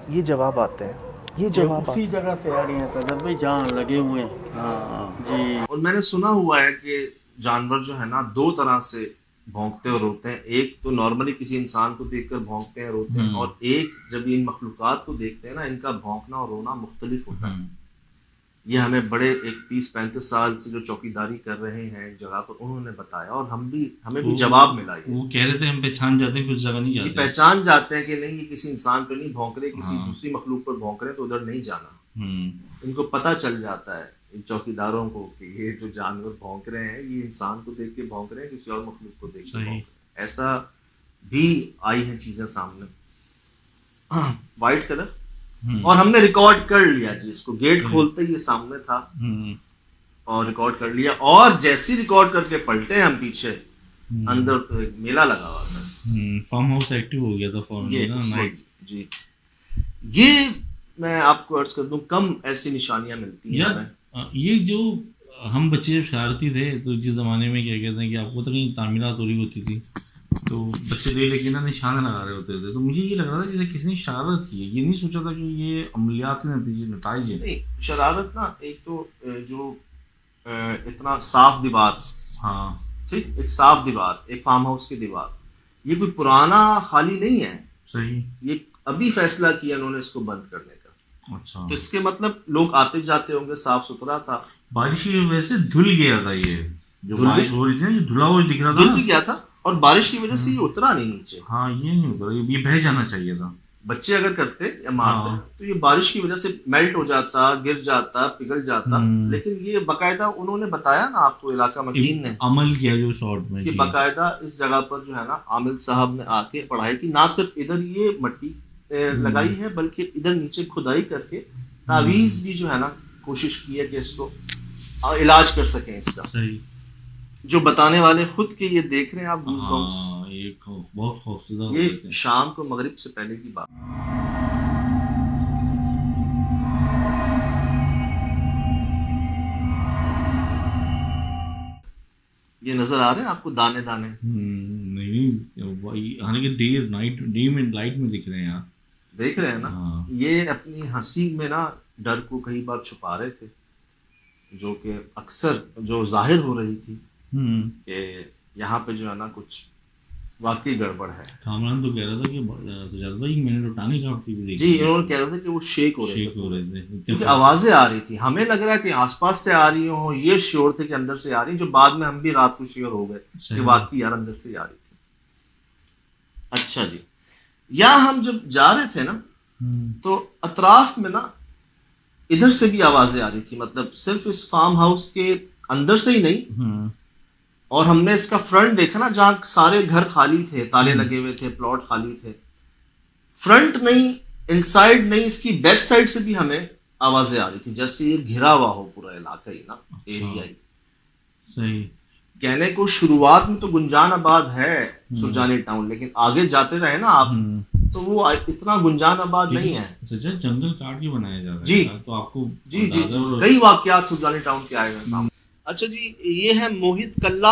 B: ये जवाब आते हैं, ये जवाब
E: उसी जगह से आ रही हैं सजद भाई जहाँ लगे हुए हैं।
D: हाँ
E: जी।
A: और मैंने सुना हुआ है कि जानवर जो है ना, दो तरह से भौंकते और रोते हैं। एक तो नॉर्मली किसी इंसान को देखकर भौंकते हैं, रोते हैं, और एक जब इन मखलूकात को देखते हैं ना, इनका भौंकना और रोना मुख्तलिफ होता है। ये हमें बड़े एक 30-35 साल से जो चौकीदारी कर रहे हैं एक जगह पर, उन्होंने बताया, और हमें भी जवाब मिला।
F: वो कह रहे थे हम पहचान जाते हैं कि उस जगह नहीं जाते,
A: पहचान जाते हैं कि नहीं, ये किसी इंसान पर नहीं भौंक रहे, किसी दूसरी मखलूक पर भौंक रहे, तो उधर नहीं जाना। इनको पता चल जाता है इन चौकीदारों को कि ये जो जानवर भौंक रहे हैं, ये इंसान को देख के भौंक रहे हैं, किसी और मखलूक को देख के भौंक रहे हैं। ऐसा भी आई हैं चीजें सामने। वाइट कलर, और हमने रिकॉर्ड कर लिया जी इसको, गेट खोलते ही ये सामने था और रिकॉर्ड कर लिया। और जैसी रिकॉर्ड करके पलटे हम पीछे, अंदर तो एक मेला लगा हुआ था।
F: फार्म हाउस एक्टिव हो गया था
A: नाइट। जी, ये मैं आपको अर्ज कर दूं, कम ऐसी निशानियां मिलती हैं हमें।
F: ये जो हम बच्चे जब शरारती थे, तो जिस ज़माने में क्या कहते हैं कि आपको तो कहीं तामीरात हो रही होती थी, तो बच्चे ले लेके ना निशान लगा रहे होते थे, तो मुझे ये लग रहा था जैसे किसी ने शरारत की है। ये नहीं सोचा था कि ये अमलियात के नतीजे है।
A: नहीं, शरारत ना, एक तो जो इतना साफ दीवार,
F: हाँ
A: ठीक, एक साफ दीवार, एक फार्म हाउस की दीवार, ये कोई पुराना खाली नहीं है।
F: सही।
A: ये अभी फैसला किया उन्होंने इसको बंद करने का।
F: अच्छा।
A: तो इसके मतलब लोग आते जाते होंगे, साफ सुथरा था।
F: बारिश की वजह से धुल गया था ये, जो बारिश हो रही थी ना, जो धुला हुआ दिख रहा था,
A: धुल भी गया था, और बारिश की वजह से ये उतरा नहीं नीचे।
F: हाँ, ये नहीं उतरा, ये बह जाना चाहिए था।
A: बच्चे अगर करते या मारते तो ये बारिश की वजह से मेल्ट हो जाता, गिर जाता, पिघल जाता। लेकिन ये बकायदा उन्होंने बताया ना आपको, इलाका मकीन ने
F: अमल किया जो शॉर्ट में,
A: कि बकायदा इस जगह पर जो है ना, आमिल साहब ने आके पढ़ाई की। ना सिर्फ इधर ये मट्टी लगाई है, बल्कि इधर नीचे खुदाई करके तावीज भी जो है ना, कोशिश की है कि इसको इलाज कर सकें इसका।
F: सही।
A: जो बताने वाले खुद के ये देख रहे हैं आप, गूज़बम्प्स।
F: ये बहुत खौफजदा।
A: ये शाम को मगरिब से पहले की बात। ये नजर आ रहे हैं आपको दाने दाने?
F: नहीं, हालांकि डे में लाइट में दिख रहे हैं यार।
A: देख रहे हैं ना? ये अपनी हंसी में ना डर को कई बार छुपा रहे थे, जो कि अक्सर जो जाहिर हो रही थी कि यहाँ पे जो है ना कुछ वाकई गड़बड़ है।
F: कामरान तो कह रहा था कि सजाद भाई मैंने तो टांगे काटती हुई देखी।
A: जी, इन्होंने कह रहे थे कि वो शेक हो रहे
F: थे,
A: क्योंकि आवाजें आ रही थी। हमें लग रहा है कि आसपास से आ रही हो, ये श्योर थे कि अंदर से आ रही, जो बाद में हम भी रात को श्योर हो गए कि वाकई यार अंदर से आ रही थी। अच्छा जी, यहाँ हम जब जा रहे थे ना, तो अतराफ में ना इधर से भी आवाजें आ रही थी, मतलब सिर्फ इस फार्म हाउस के अंदर से ही नहीं। और हमने इसका फ्रंट देखा ना, जहाँ सारे घर खाली थे, ताले लगे हुए थे, प्लॉट खाली थे। फ्रंट नहीं, इनसाइड नहीं, इसकी बैक साइड से भी हमें आवाजें आ रही थी, जैसे ये घिरा हुआ हो पूरा इलाका ही ना, एरिया ही।
F: सही।
A: कहने को शुरुआत में तो गुंजान आबाद है सुरजानी टाउन, लेकिन आगे जाते रहे ना आप, तो वो इतना गुंजान आबाद नहीं है।
F: सच्चा जंगल काट के बनाया जा रहा है
A: जी,
F: तो आपको
A: जी जी कई वाकयात सुरजानी टाउन के आए हैं सामने। अच्छा जी, ये है मोहित कल्ला।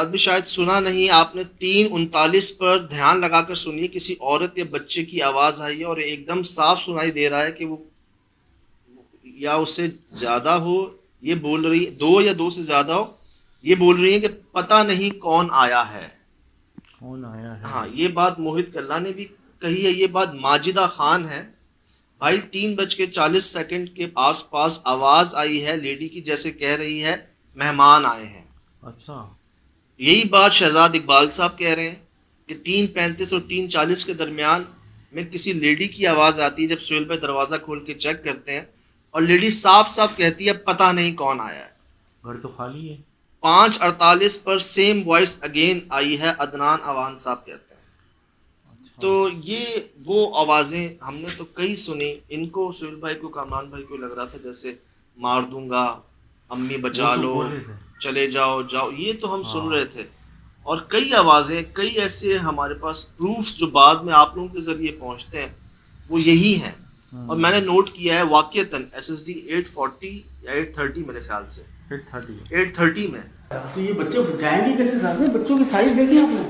A: भी शायद सुना नहीं आपने। 3:39 पर ध्यान लगाकर सुनिए, किसी औरत या बच्चे की आवाज़ आई है और एकदम साफ सुनाई दे रहा है कि वो या उससे ज़्यादा हो, ये बोल रही, 2 या 2 से ज़्यादा हो, ये बोल रही है कि पता नहीं कौन आया है।
F: कौन आया है?
A: हाँ, ये बात मोहित कल्ला ने भी कही है। ये बात माजिदा खान है, भाई 3:40 के आसपास आवाज आई है लेडी की, जैसे कह रही है मेहमान आए हैं।
F: अच्छा।
A: यही बात शहजाद इकबाल साहब कह रहे हैं कि 3:35 और 3:40 के दरमियान में किसी लेडी की आवाज़ आती है जब सुहेल भाई दरवाज़ा खोल के चेक करते हैं, और लेडी साफ साफ कहती है पता नहीं कौन आया है।
F: घर तो खाली है।
A: 5:48 पर सेम वॉइस अगेन आई है, अदनान अवान साहब कहते हैं।
F: अच्छा।
A: तो ये वो आवाज़ें हमने तो कई सुनी। इनको सुहेल भाई को, कामरान भाई को लग रहा था जैसे मार दूंगा, अम्मी बचा
F: वो तो
A: लो,
F: बोले थे।
A: चले जाओ जाओ, ये तो हम सुन
F: हाँ।
A: रहे थे। और कई आवाज़ें, कई ऐसे हमारे पास प्रूफ्स जो बाद में आप लोगों के ज़रिए पहुंचते हैं, वो यही हैं। और मैंने नोट किया है वाक़ियतन SSD 840 या 830 मेरे ख्याल से 830 में।
D: तो ये बच्चे जाएंगे कैसे साथ में? बच्चों की साइज देखी आपने?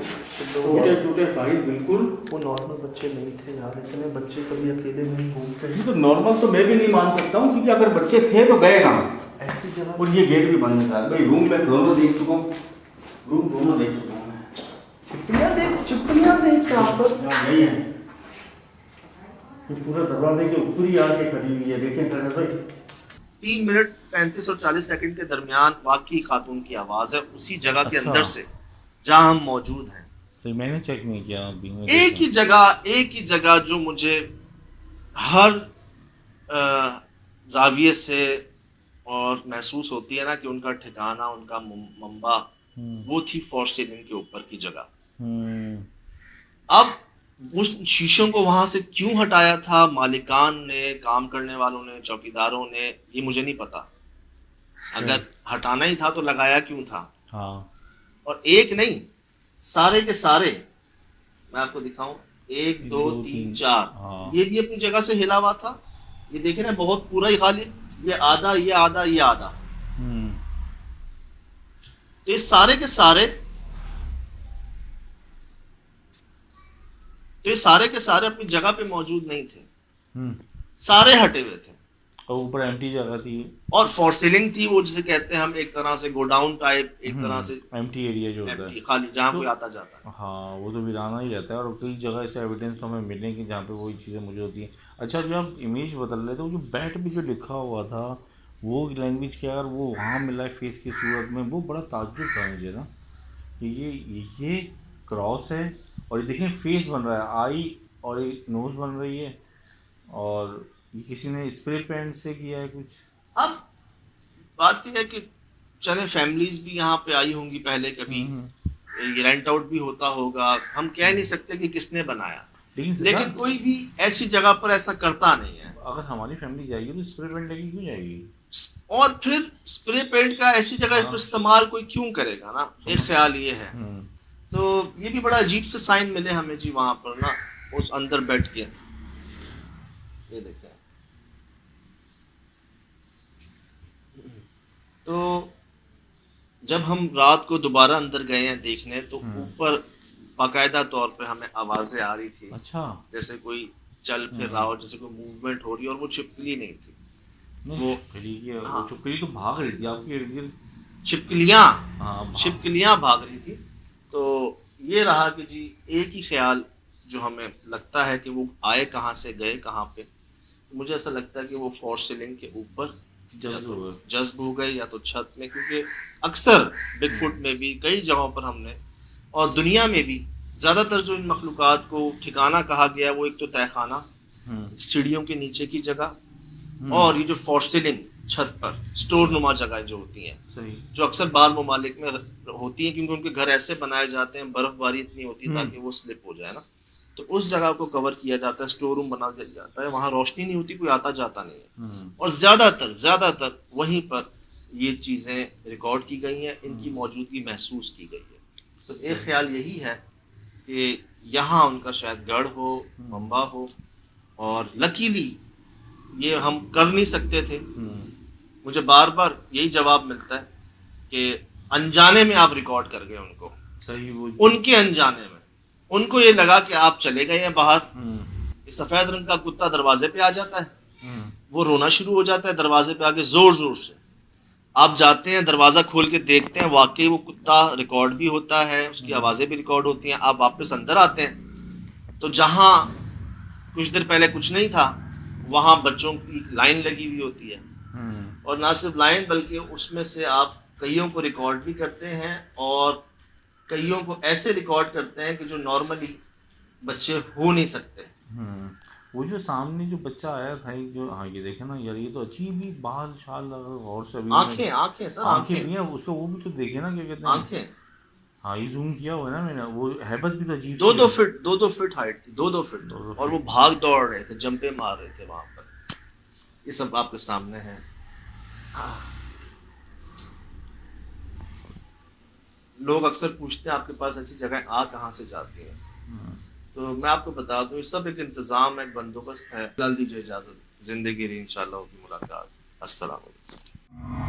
E: छोटे छोटे साइज बिल्कुल।
B: वो नॉर्मल बच्चे नहीं थे यार, इतने बच्चे कभी अकेले नहीं घूमते।
D: ये तो नॉर्मल तो मैं भी नहीं मान सकता हूँ, क्योंकि अगर बच्चे थे तो गए कहाँ?
B: ऐसी जगह।
D: और ये गेट भी बंद था भाई। रूम में दोनों देख चुका हूँ, रूम दोनों देख चुका हूँ मैं।
B: चिपकलियाँ देख यहाँ पर।
D: यहाँ नहीं है।
E: ये पूरा दरवाजे के ऊपर ही आके खड़ी हुई है, देखें सर भाई।
A: 3 मिनट 35 और 40 सेकंड के दरमियान वाकई खातून की आवाज़ है, उसी जगह के
F: अच्छा।
A: अंदर से जहाँ हम मौजूद हैं।
F: तो मैंने चेक नहीं किया अभी।
A: एक ही जगह जो मुझे हर जाविये से और महसूस होती है ना कि उनका ठिकाना, उनका मंबा, वो थी फॉर सीलिंग के ऊपर की जगह। अब उस शीशों को वहां से क्यों हटाया था मालिकान ने, काम करने वालों ने, चौकीदारों ने, ये मुझे नहीं पता। अगर हटाना ही था तो लगाया क्यों था?
F: हाँ।
A: और एक नहीं, सारे के सारे मैं आपको दिखाऊं, 1 2 3 4,
F: हाँ।
A: ये भी अपनी जगह से हिला हुआ था। ये देखे ना, बहुत पूरा ही खाली, ये आधा, ये आधा, ये आधा। तो ये सारे के सारे अपनी जगह पे मौजूद नहीं थे, सारे हटे हुए थे।
F: और ऊपर एम्प्टी जगह थी
A: और फॉर सीलिंग थी, वो जिसे कहते हैं हम एक तरह से गोडाउन टाइप, एक तरह से
F: एम्प्टी एरिया जो होता है,
A: खाली, जहाँ
F: तो
A: कोई आता जाता है।
F: हाँ, वो तो वीराना ही रहता है। और कई जगह ऐसे एविडेंस तो हमें मिलेंगे जहाँ पे वही चीज़ें मुझे होती हैं। अच्छा, जब आप इमेज बदल रहे थे, वो जो बैट भी जो लिखा हुआ था, वो लैंग्वेज क्या, अगर वो वहाँ मिला है फेस की सूरत में, वो बड़ा ताज्जुब था मुझे ना। ये क्रॉस है, और ये देखिए फेस बन रहा है, आई और एक नोज़ बन रही है, और ये किसी ने स्प्रे पेंट से किया है कुछ।
A: अब बात यह है कि चले फैमिलीज भी यहाँ पे आई होंगी पहले कभी, ये रेंट आउट भी होता होगा, हम कह नहीं सकते कि किसने बनाया, लेकिन कोई भी ऐसी जगह पर ऐसा करता नहीं है।
F: अगर हमारी फैमिली जाएगी तो स्प्रे पेंट लेके क्यों जाएगी?
A: और फिर स्प्रे पेंट का ऐसी जगह पर इस्तेमाल कोई क्यों करेगा ना, एक ख्याल ये है। तो ये भी बड़ा अजीब से साइन मिले हमें जी वहाँ पर ना, उस अंदर बैठ के। ये देखें, तो जब हम रात को दोबारा अंदर गए हैं देखने, तो ऊपर बाकायदा तौर पे हमें आवाज़ें आ रही थी।
F: अच्छा।
A: जैसे कोई चल फिर रहा हो, जैसे कोई मूवमेंट हो रही है, और वो छिपकली नहीं थी, वो
F: छिपकली तो भाग रही थी आपके इर्द गिर्द।
A: छिपकलियाँ भाग रही थी। तो ये रहा कि जी एक ही ख्याल जो हमें लगता है कि वो आए कहाँ से, गए कहाँ पे। मुझे ऐसा लगता है कि वो फॉर सीलिंग के ऊपर जज्ब हो गए, या तो छत में, क्योंकि अक्सर बिगफुट में भी कई जगहों पर हमने, और दुनिया में भी ज़्यादातर जो इन मखलूक़ात को ठिकाना कहा गया, वो एक तो तहखाना, सीढ़ियों के नीचे की जगह, और ये जो फॉर सीलिंग छत पर स्टोर नुमा जगह जो होती हैं, जो अक्सर बाहर ममालिक में होती हैं, क्योंकि उनके घर ऐसे बनाए जाते हैं, बर्फ़बारी इतनी होती है ताकि वो स्लिप हो जाए ना, तो उस जगह को कवर किया जाता है, स्टोर रूम बना दिया जाता है, वहाँ रोशनी नहीं होती, कोई आता जाता नहीं है, और ज़्यादातर वहीं पर ये चीज़ें रिकॉर्ड की गई हैं, इनकी मौजूदगी महसूस की गई है। तो एक ख्याल यही है कि यहाँ उनका शायद गढ़ हो, मंबा हो, और लकीली ये हम कर नहीं सकते थे। मुझे बार बार यही जवाब मिलता है कि अनजाने में आप रिकॉर्ड कर गए उनको, उनके अनजाने में उनको ये लगा कि आप चले गए हैं बाहर, सफ़ेद रंग का कुत्ता दरवाजे पे आ जाता है, वो रोना शुरू हो जाता है दरवाजे पे आके ज़ोर ज़ोर से। आप जाते हैं, दरवाज़ा खोल के देखते हैं, वाकई वो कुत्ता रिकॉर्ड भी होता है, उसकी आवाज़ें भी रिकॉर्ड होती हैं। आप वापस अंदर आते हैं तो जहाँ कुछ देर पहले कुछ नहीं था, वहाँ बच्चों की लाइन लगी हुई होती है, और ना सिर्फ लाइन बल्कि उसमें से आप कईयों को रिकॉर्ड भी करते हैं और कईयों को ऐसे रिकॉर्ड करते हैं कि जो नॉर्मली बच्चे हो नहीं सकते।
F: वो जो सामने जो बच्चा आया था जो, हाँ ये देखे ना यार, ये तो अजीब ही बाल शाल लगा और से अभी
A: आंखें सर,
F: आंखें नहीं है उसको, वो भी तो देखे ना क्या कहते हैं
A: आंखें।
F: हाँ ये जूम किया हुआ है ना मैंने, वो हैबत भी तो अजीब
A: दो फीट हाइट थी, दो फीट, और वो भाग दौड़ रहे थे, जंपे मार रहे थे वहां पर। ये सब आपके सामने है। लोग अक्सर पूछते हैं आपके पास ऐसी जगह आ कहाँ से जाती है, तो मैं आपको बता दूं ये सब एक इंतजाम है, एक बंदोबस्त है। फिलहाल दीजिए इजाजत, जिंदगी रही इंशाल्लाह होगी मुलाकात। अस्सलाम वालेकुम।